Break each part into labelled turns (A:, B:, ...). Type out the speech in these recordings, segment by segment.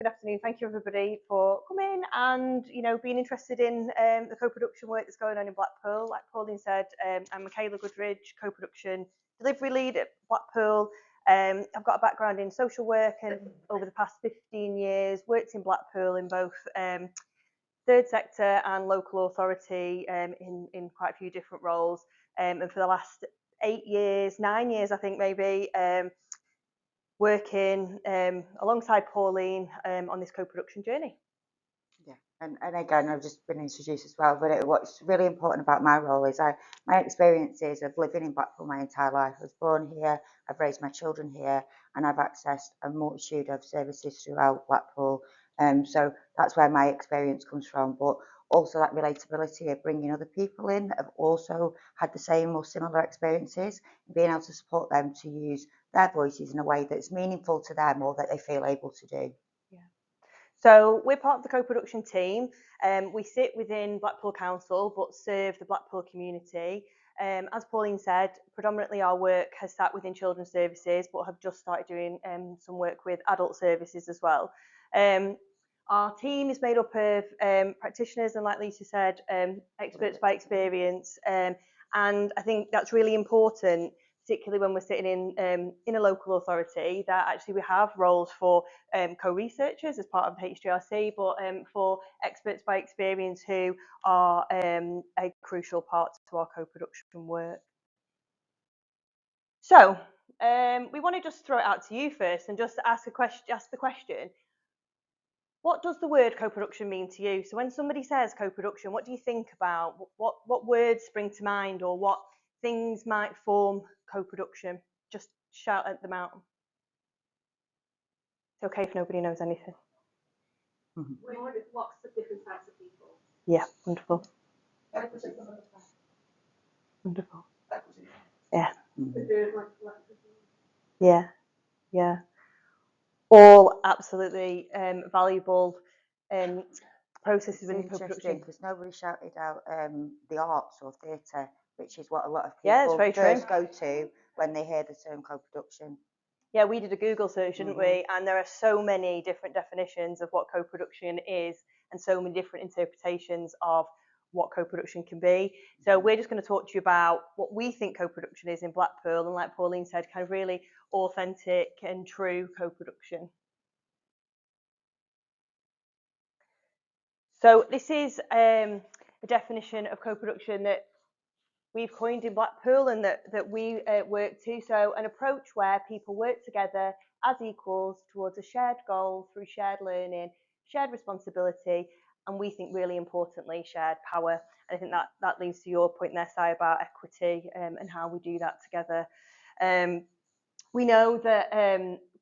A: Good afternoon. Thank you everybody for coming and being interested in the co-production work that's going on in Blackpool. Like Pauline said, I'm Michaela Goodridge, co-production delivery lead at Blackpool. I've got a background in social work and over the past 15 years worked in Blackpool in both third sector and local authority in quite a few different roles. And for the last 9 years, I think maybe, working alongside Pauline on this co-production journey.
B: Yeah, and again, I've just been introduced as well, but what's really important about my role is my experiences of living in Blackpool my entire life. I was born here, I've raised my children here, and I've accessed a multitude of services throughout Blackpool. So that's where my experience comes from, but also that relatability of bringing other people in that have also had the same or similar experiences, and being able to support them to use their voices in a way that's meaningful to them or that they feel able to do.
A: Yeah. So we're part of the co-production team. We sit within Blackpool Council but serve the Blackpool community. As Pauline said, predominantly our work has sat within children's services, but have just started doing some work with adult services as well. Our team is made up of practitioners and, like Lisa said, experts by experience. And I think that's really important, particularly when we're sitting in a local authority, that actually we have roles for co-researchers as part of the HDRC, but for experts by experience who are a crucial part to our co-production work. So we want to just throw it out to you first and just ask the question, what does the word co-production mean to you? So when somebody says co-production, what do you think about? What words spring to mind, or what things might form co-production? Just shout at them out. It's okay if nobody knows anything.
C: Lots of different types of people.
A: Yeah, wonderful. Wonderful. Yeah. Yeah, yeah. All absolutely valuable processes in co-production.
B: Because nobody shouted out the arts or theatre, which is what a lot of
A: Yeah, it's
B: people
A: very
B: first
A: true.
B: go to when they hear the term co-production.
A: Yeah, we did a Google search, didn't we? And there are so many different definitions of what co-production is, and so many different interpretations of what co-production can be. So we're just going to talk to you about what we think co-production is in Blackpool, and like Pauline said, kind of really authentic and true co-production. So this is a definition of co-production that we've coined in Blackpool and that we work to. So an approach where people work together as equals towards a shared goal through shared learning, shared responsibility, and we think really importantly, shared power. And I think that leads to your point there, Si, about equity and how we do that together. We know that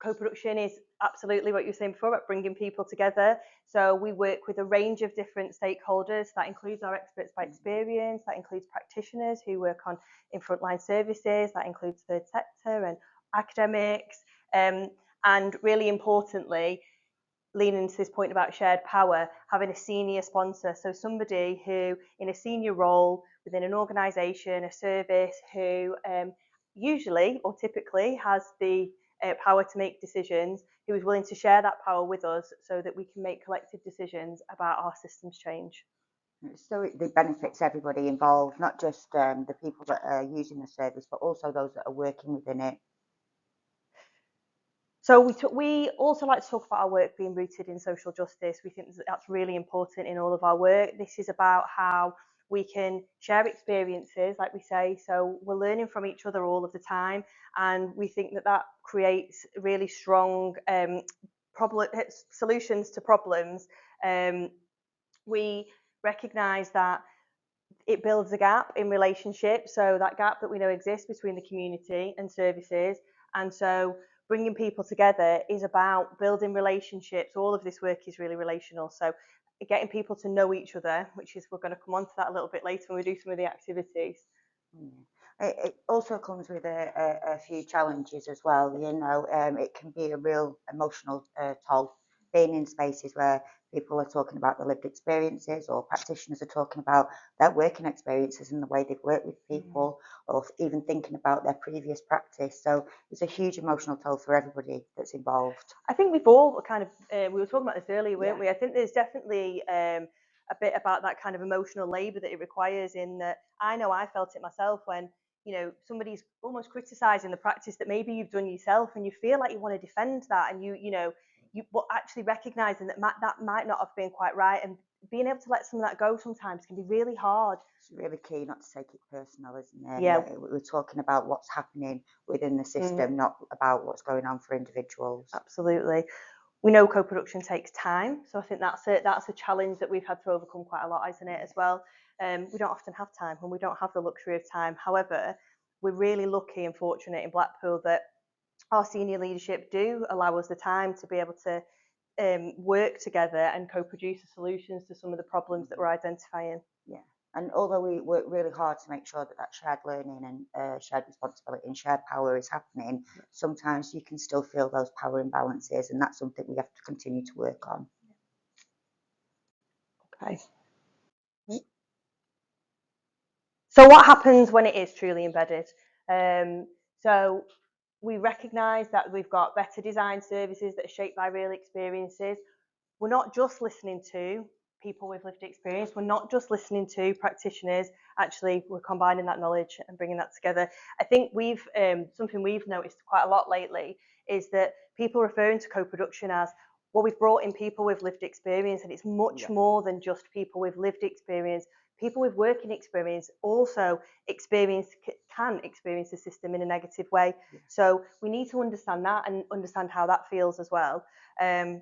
A: co-production is absolutely what you were saying before about bringing people together. So we work with a range of different stakeholders. That includes our experts by experience, that includes practitioners who work in frontline services, that includes third sector and academics. And really importantly, leaning into this point about shared power, having a senior sponsor. So somebody who in a senior role within an organisation, a service, who usually or typically has the power to make decisions, who is willing to share that power with us so that we can make collective decisions about our systems change.
B: So it benefits everybody involved, not just the people that are using the service, but also those that are working within it.
A: So we also like to talk about our work being rooted in social justice. We think that's really important in all of our work. This is about how we can share experiences, like we say, so we're learning from each other all of the time, and we think that creates really strong solutions to problems. We recognise that it builds a gap in relationships, so that gap that we know exists between the community and services, and so bringing people together is about building relationships. All of this work is really relational, so getting people to know each other, which is, we're going to come on to that a little bit later when we do some of the activities.
B: It also comes with a few challenges as well. It can be a real emotional toll, being in spaces where People are talking about their lived experiences, or practitioners are talking about their working experiences and the way they've worked with people, or even thinking about their previous practice. So it's a huge emotional toll for everybody that's involved.
A: I think we've all kind of, we were talking about this earlier, weren't
B: Yeah.
A: we? I think there's definitely a bit about that kind of emotional labour that it requires. In that, I know I felt it myself when, you know, somebody's almost criticising the practice that maybe you've done yourself, and you feel like you want to defend that, and you know, but actually recognising that that might not have been quite right, and being able to let some of that go sometimes can be really hard.
B: It's really key not to take it personal, isn't it?
A: Yeah.
B: We're talking about what's happening within the system, not about what's going on for individuals.
A: Absolutely. We know co-production takes time, so I think that's a challenge that we've had to overcome quite a lot, isn't it, as well? We don't often have time, and we don't have the luxury of time. However, we're really lucky and fortunate in Blackpool that our senior leadership do allow us the time to be able to work together and co-produce the solutions to some of the problems that we're identifying.
B: Yeah. And although we work really hard to make sure that that shared learning and shared responsibility and shared power is happening, sometimes you can still feel those power imbalances, and that's something we have to continue to work on.
A: Okay. So what happens when it is truly embedded? So we recognise that we've got better design services that are shaped by real experiences. We're not just listening to people with lived experience. We're not just listening to practitioners. Actually, we're combining that knowledge and bringing that together. I think we've something we've noticed quite a lot lately is that people referring to co-production as, well, we've brought in people with lived experience, and it's much more than just people with lived experience. People with working experience also can experience the system in a negative way. So we need to understand that and understand how that feels as well. And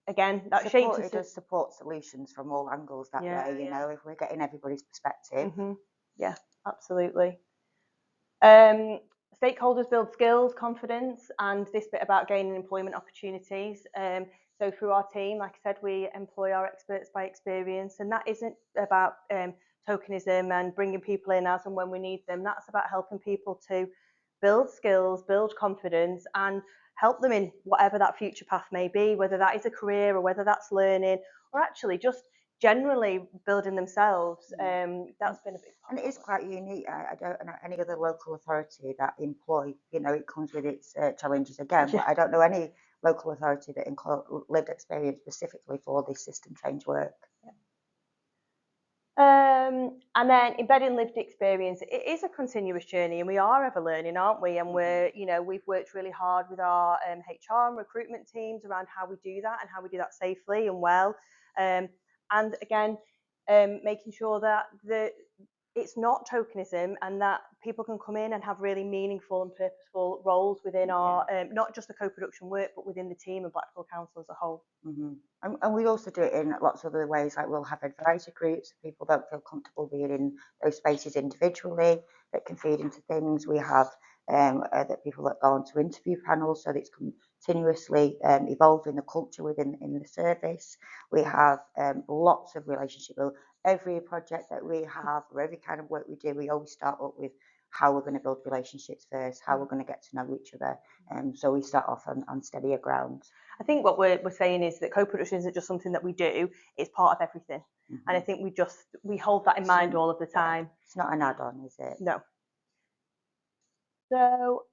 A: again, that shapes
B: it does support solutions from all angles that way, you know, if we're getting everybody's perspective.
A: Yeah, absolutely. Stakeholders build skills, confidence, and this bit about gaining employment opportunities. So through our team, like I said, we employ our experts by experience, and that isn't about tokenism and bringing people in as and when we need them. That's about helping people to build skills, build confidence, and help them in whatever that future path may be, whether that is a career or whether that's learning, or actually just generally building themselves. That's been a big part.
B: And it is quite unique. I don't know any other local authority that employ, you know, it comes with its challenges again, but I don't know any local authority that lived experience specifically for this system change work.
A: And then embedding lived experience, it is a continuous journey, and we are ever learning, aren't we? And we're, you know, we've worked really hard with our HR and recruitment teams around how we do that and how we do that safely and well. And again, making sure that it's not tokenism, and that people can come in and have really meaningful and purposeful roles within our, not just the co-production work, but within the team and Blackpool Council as a whole.
B: And we also do it in lots of other ways, like we'll have advisory groups. People don't feel comfortable being in those spaces individually that can feed into things. We have that people that go on to interview panels, so that it's continuously evolving the culture within the service. We have lots of relationship. Every project that we have, or every kind of work we do, we always start up with how we're going to build relationships first, how we're going to get to know each other. So we start off on steadier ground.
A: I think what we're saying is that co-production isn't just something that we do, it's part of everything. And I think we hold that in mind all of the time.
B: It's not an add-on, is it?
A: No. So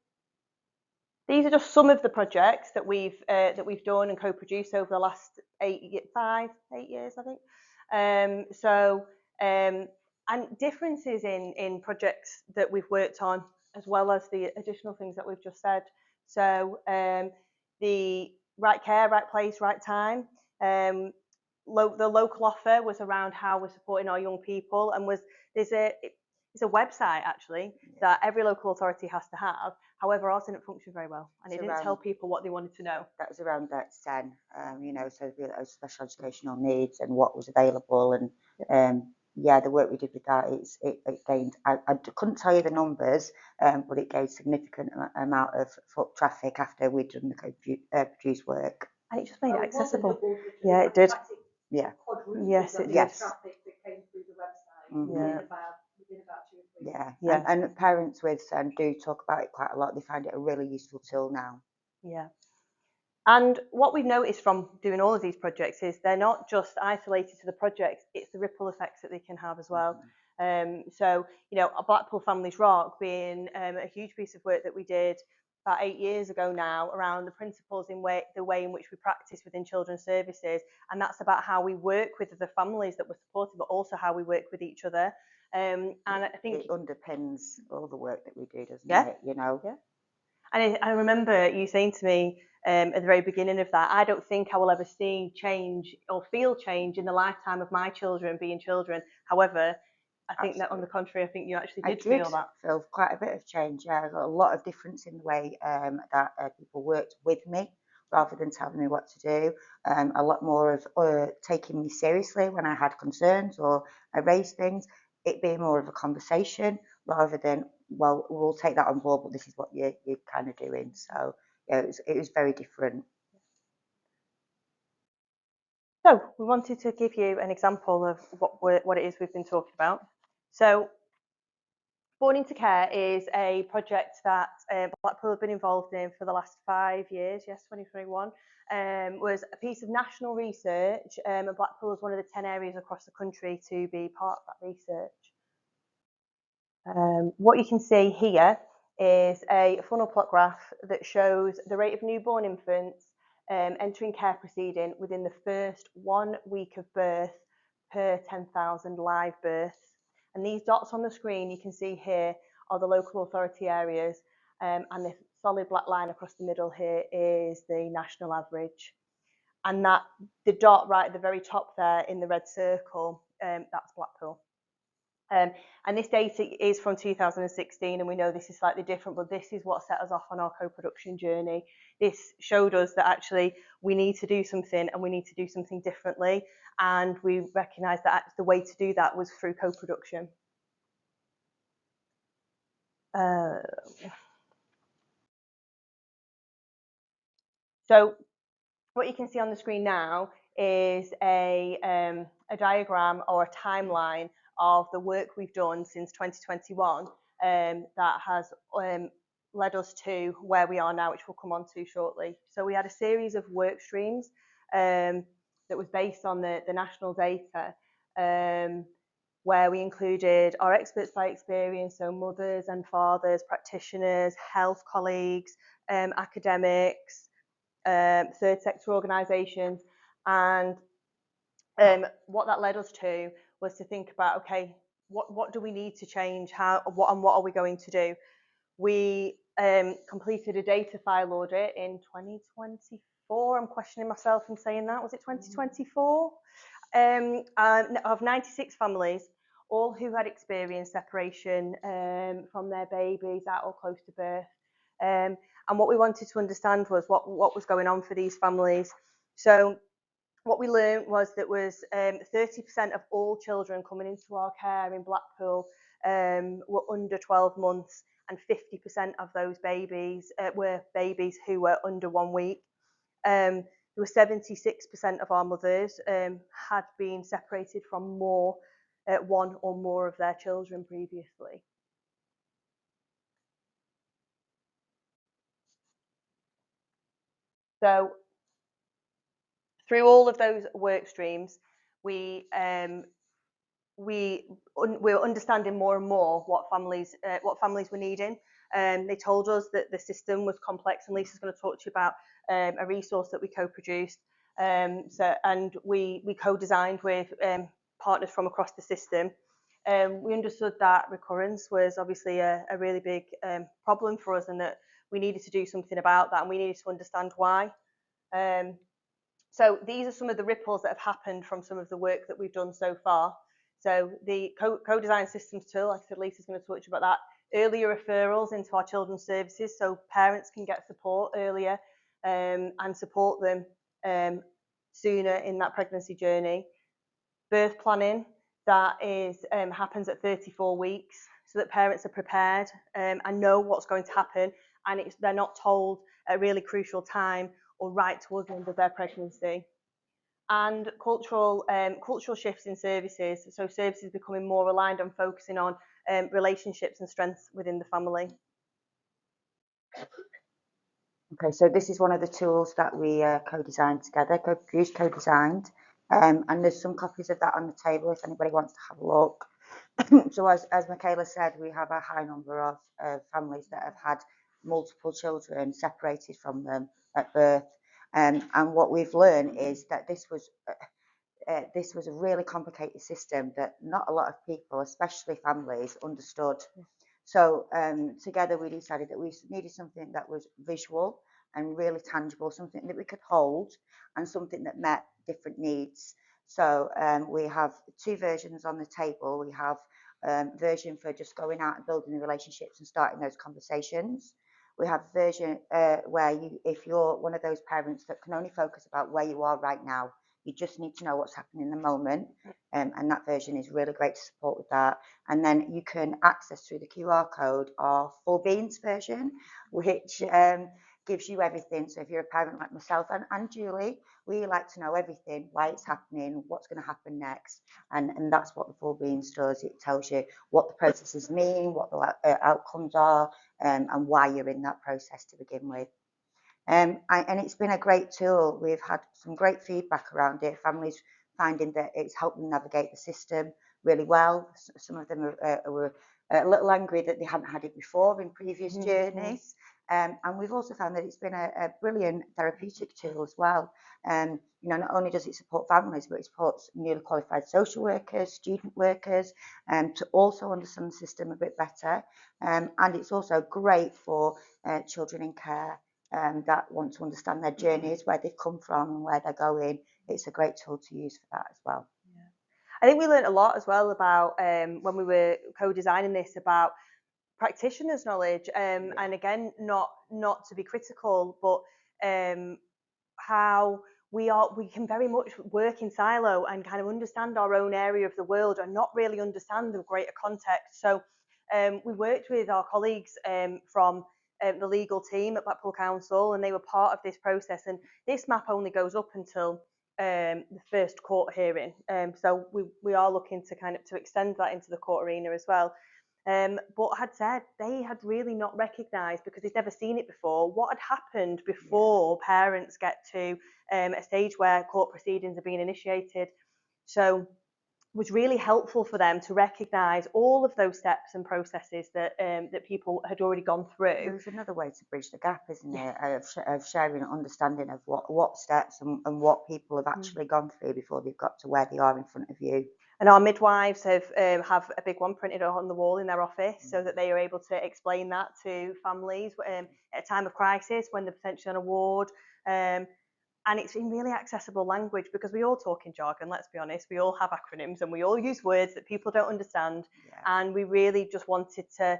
A: these are just some of the projects that we've done and co-produced over the last 8 years, I think. And differences in projects that we've worked on, as well as the additional things that we've just said. So the right care, right place, right time. The local offer was around how we're supporting our young people, and there's a website actually that every local authority has to have. However, ours didn't function very well, and it didn't tell people what they wanted to know.
B: That was around that SEN, you know, so special educational needs and what was available, and the work we did with that, it gained. I couldn't tell you the numbers, but it gained significant amount of foot traffic after we'd done the co-produced work.
A: And it just made it accessible. Yeah, it did.
B: Yeah.
A: Yes, it did.
C: Traffic that came through the website within about 2 or 3 weeks.
B: And parents with do talk about it quite a lot. They find it a really useful tool now.
A: Yeah. And what we've noticed from doing all of these projects is they're not just isolated to the projects, it's the ripple effects that they can have as well. So, you know, Blackpool Families Rock being a huge piece of work that we did about 8 years ago now around the principles in the way in which we practice within children's services. And that's about how we work with the families that we're supporting, but also how we work with each other. And I think
B: it underpins all the work that we do, doesn't it? You know?
A: Yeah. And I remember you saying to me at the very beginning of that, I don't think I will ever see change or feel change in the lifetime of my children being children. However, I think that on the contrary, I think you actually did feel that.
B: I feel quite a bit of change. Yeah, I got a lot of difference in the way that people worked with me rather than telling me what to do. A lot more of taking me seriously when I had concerns or I raised things. It being more of a conversation rather than, well, we'll take that on board, but this is what you're kind of doing. So yeah, it was very different.
A: So we wanted to give you an example of what it is we've been talking about. So Born into Care is a project that Blackpool have been involved in for the last 5 years, yes, 2021, was a piece of national research, and Blackpool is one of the 10 areas across the country to be part of that research. What you can see here is a funnel plot graph that shows the rate of newborn infants entering care proceeding within the first 1 week of birth per 10,000 live births. And these dots on the screen you can see here are the local authority areas, and the solid black line across the middle here is the national average. And that the dot right at the very top there in the red circle, that's Blackpool. And this data is from 2016, and we know this is slightly different, but this is what set us off on our co-production journey. This showed us that actually we need to do something, and we need to do something differently, and we recognised that the way to do that was through co-production. So what you can see on the screen now is a diagram or a timeline of the work we've done since 2021 that has led us to where we are now, which we'll come on to shortly. So we had a series of work streams that was based on the national data, where we included our experts by experience, so mothers and fathers, practitioners, health colleagues, academics, third sector organisations, and what that led us to was to think about, okay, what do we need to change? What are we going to do? We completed a data file audit in 2024. I'm questioning myself in saying that. Was it 2024? Of 96 families, all who had experienced separation from their babies at or close to birth. And what we wanted to understand was what was going on for these families. So what we learned was that 30% of all children coming into our care in Blackpool were under 12 months, and 50% of those babies were babies who were under 1 week. There were 76% of our mothers had been separated from one or more of their children previously. So through all of those work streams, we were understanding more and more what families were needing. They told us that the system was complex, and Lisa's going to talk to you about a resource that we co-produced. And we co-designed with partners from across the system. We understood that recurrence was obviously a really big problem for us, and that we needed to do something about that, and we needed to understand why. So these are some of the ripples that have happened from some of the work that we've done so far. So the co-design systems tool, like I said, Lisa's going to talk to you about that. Earlier referrals into our children's services, so parents can get support earlier and support them sooner in that pregnancy journey. Birth planning, that is happens at 34 weeks, so that parents are prepared and know what's going to happen, and they're not told at a really crucial time or right towards the end of their pregnancy. And cultural shifts in services, so services becoming more aligned on focusing on relationships and strengths within the family.
B: Okay, so this is one of the tools that we co-designed together, co-designed, and there's some copies of that on the table if anybody wants to have a look. So as Michaela said, we have a high number of families that have had multiple children separated from them at birth, and what we've learned is that this was a really complicated system that not a lot of people, especially families, understood. So together we decided that we needed something that was visual and really tangible, something that we could hold and something that met different needs. So we have two versions on the table. We have version for just going out and building the relationships and starting those conversations. We have version where if you're one of those parents that can only focus about where you are right now, you just need to know what's happening in the moment, and that version is really great to support with that. And then you can access through the QR code our full beans version, which gives you everything. So if you're a parent like myself and Julie, we like to know everything, why it's happening, what's going to happen next, and that's what the full beans does. It tells you what the processes mean, what the outcomes are, and why you're in that process to begin with. And it's been a great tool. We've had some great feedback around it. Families finding that it's helped them navigate the system really well. Some of them were a little angry that they hadn't had it before in previous journeys. And we've also found that it's been a brilliant therapeutic tool as well. You know, not only does it support families, but it supports newly qualified social workers, student workers, to also understand the system a bit better. And it's also great for children in care that want to understand their journeys, where they've come from and where they're going. It's a great tool to use for that as well.
A: Yeah. I think we learned a lot as well about when we were co-designing this about practitioners' knowledge, and again, not to be critical, but how we can very much work in silo and kind of understand our own area of the world and not really understand the greater context. So we worked with our colleagues from the legal team at Blackpool Council, and they were part of this process. And this map only goes up until the first court hearing. So we are looking to kind of to extend that into the court arena as well. But had said they had really not recognised, because they'd never seen it before, what had happened before parents get to a stage where court proceedings are being initiated. So it was really helpful for them to recognise all of those steps and processes that that people had already gone through.
B: There's another way to bridge the gap, isn't it? Of sharing an understanding of what steps and what people have actually gone through before they've got to where they are in front of you.
A: And our midwives have a big one printed on the wall in their office so that they are able to explain that to families at a time of crisis when they're potentially on a ward. And it's in really accessible language, because we all talk in jargon, let's be honest. We all have acronyms and we all use words that people don't understand. And we really just wanted to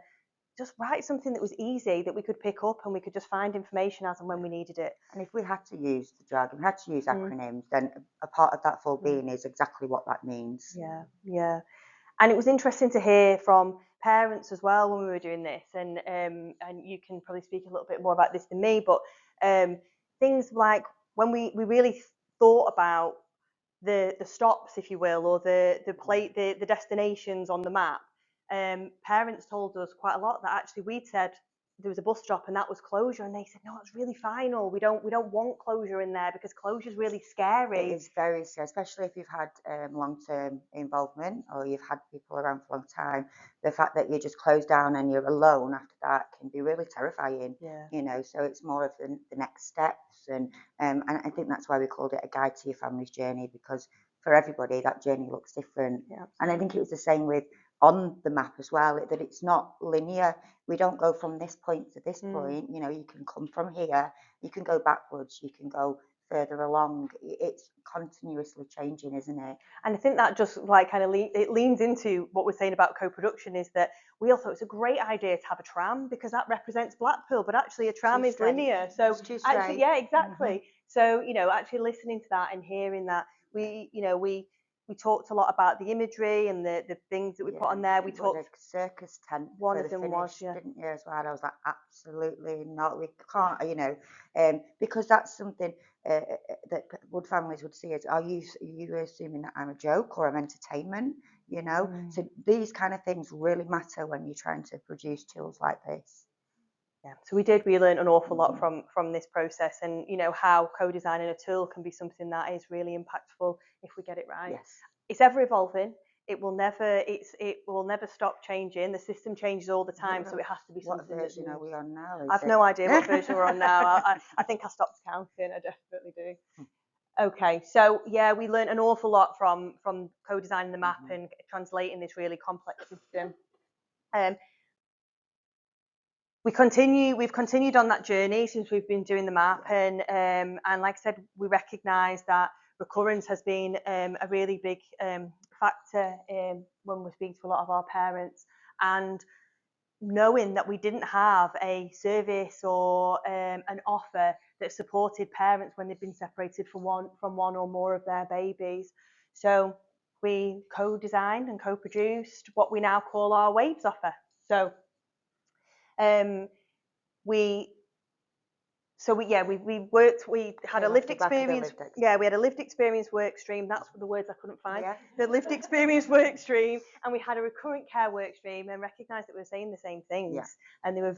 A: just write something that was easy, that we could pick up and we could just find information as and when we needed it.
B: And if we had to use the jargon, we had to use acronyms, then a part of that full being is exactly what that means.
A: Yeah. And it was interesting to hear from parents as well when we were doing this, and you can probably speak a little bit more about this than me, but things like when we really thought about the stops, if you will, or the destinations on the map, parents told us quite a lot that actually we'd said there was a bus stop and that was closure, and they said no, it's really fine, or we don't want closure in there because closure is really scary.
B: It is very scary, especially if you've had long-term involvement or you've had people around for a long time. The fact that you're just closed down and you're alone after that can be really terrifying. You know, so it's more of the next steps, and I think that's why we called it a guide to your family's journey, because for everybody that journey looks different. And I think it was the same with on the map as well, that it's not linear. We don't go from this point to this point. You know, you can come from here, you can go backwards, you can go further along. It's continuously changing, isn't it?
A: And I think that just like kind of it leans into what we're saying about co-production, is that we all thought it's a great idea to have a tram because that represents Blackpool, but actually a tram is linear. So actually, yeah, exactly. So, you know, actually listening to that and hearing that, we talked a lot about the imagery and the things that we put on there. We talked
B: a circus tent.
A: One of them was,
B: didn't you, as well? I was like, absolutely not. We can't, you know, because that's something that would families would see as, are you assuming that I'm a joke or I'm entertainment? You know, so these kind of things really matter when you're trying to produce tools like this.
A: Yeah, so we learned an awful lot from this process, and you know how co-designing a tool can be something that is really impactful if we get it right.
B: Yes.
A: It's ever evolving. It will never stop changing. The system changes all the time, so it has to be
B: What
A: something
B: version
A: that
B: are we on now?
A: I've no idea what version we're on now. I think I stopped counting. I definitely do. Okay, so yeah, we learned an awful lot from co-designing the map and translating this really complex system. We've continued on that journey since we've been doing the map, and like I said, we recognise that recurrence has been a really big factor when we're speaking to a lot of our parents, and knowing that we didn't have a service or an offer that supported parents when they've been separated from one or more of their babies. So we co-designed and co-produced what we now call our Waves offer. So we had a lived experience. Yeah, we had a lived experience work stream. That's the words I couldn't find. Yeah. The lived experience work stream, and we had a recurrent care work stream, and recognised that we were saying the same things, yeah. And they were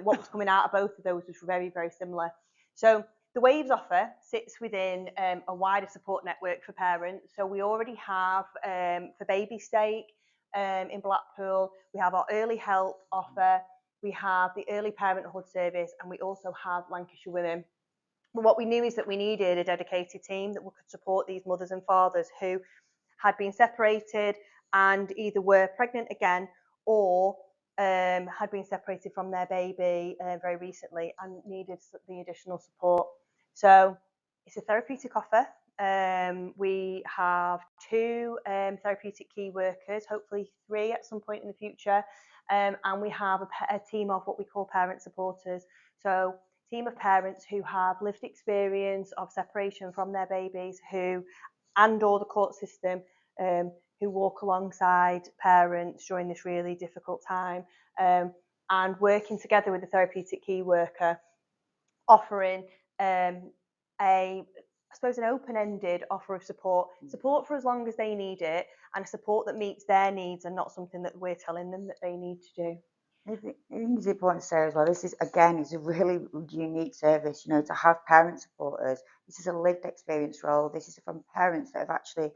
A: what was coming out of both of those was very, very similar. So the Waves offer sits within a wider support network for parents. So we already have for Baby Stake in Blackpool, we have our early help offer. We have the early parenthood service, and we also have Lancashire Women. And what we knew is that we needed a dedicated team that could support these mothers and fathers who had been separated and either were pregnant again or had been separated from their baby very recently and needed the additional support. So it's a therapeutic offer. We have 2 therapeutic key workers, hopefully 3 at some point in the future. And we have a team of what we call parent supporters. So team of parents who have lived experience of separation from their babies or the court system, who walk alongside parents during this really difficult time, and working together with the therapeutic key worker, offering an open-ended offer of support for as long as they need it, and a support that meets their needs and not something that we're telling them that they need to do.
B: I think it's important to say as well, this is a really unique service, you know, to have parent supporters. This is a lived experience role. This is from parents that have actually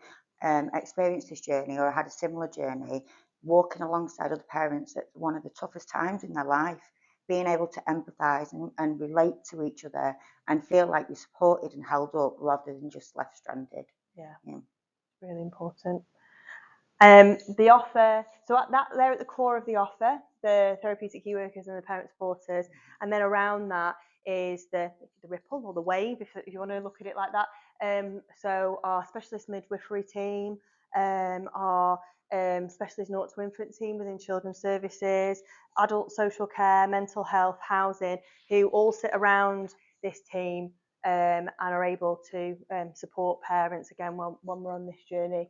B: experienced this journey or had a similar journey, walking alongside other parents at one of the toughest times in their life, being able to empathise and relate to each other and feel like you're supported and held up rather than just left stranded.
A: Yeah. Really important. The offer, so they're at the core of the offer, the therapeutic key workers and the parent supporters, and then around that is the ripple or the wave, if you want to look at it like that. So our specialist midwifery team, our specialist 0 to infant team within children's services, adult social care, mental health, housing, who all sit around this team and are able to support parents again when we're on this journey.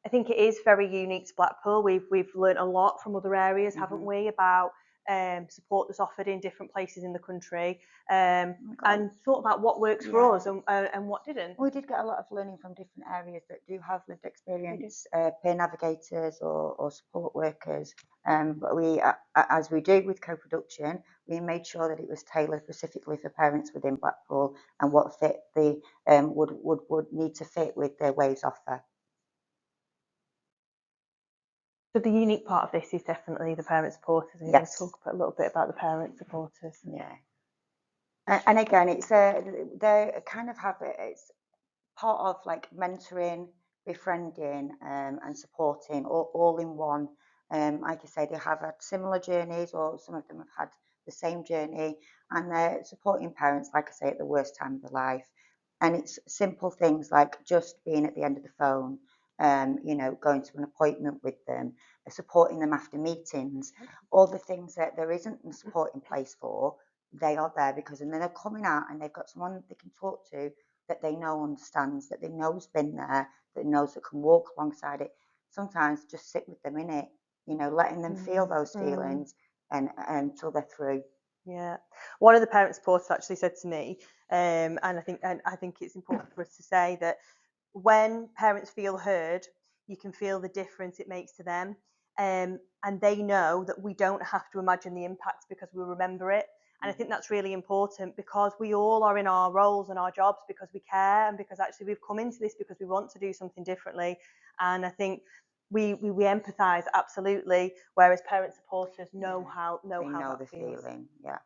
A: I think it is very unique to Blackpool. We've learned a lot from other areas, haven't we, about support that's offered in different places in the country, and thought about what works for us and what didn't.
B: We did get a lot of learning from different areas that do have lived experience, peer navigators or support workers. But we, as we do with co-production, we made sure that it was tailored specifically for parents within Blackpool and what fit the would need to fit with their Waves offer.
A: So the unique part of this is definitely the parent supporters. And yes. Talk a little bit about the parent supporters.
B: Yeah. And again, it's they kind of have it's part of like mentoring, befriending, and supporting all in one. Like I say, they have had similar journeys, or some of them have had the same journey, and they're supporting parents, like I say, at the worst time of their life. And it's simple things like just being at the end of the phone, you know, going to an appointment with them, supporting them after meetings, all the things that there isn't the support in place for, they are there because, and then they're coming out and they've got someone they can talk to that they know understands, that they know has been there, that knows that can walk alongside it. Sometimes just sit with them in it, you know, letting them feel those feelings and until they're through.
A: Yeah, one of the parent supporters actually said to me, and I think it's important for us to say that when parents feel heard, you can feel the difference it makes to them. and they know that we don't have to imagine the impact because we remember it. And I think that's really important, because we all are in our roles and our jobs because we care, and because actually we've come into this because we want to do something differently. And I think we empathise absolutely, whereas parent supporters know how
B: They know
A: that
B: the
A: feels.
B: feeling, yeah.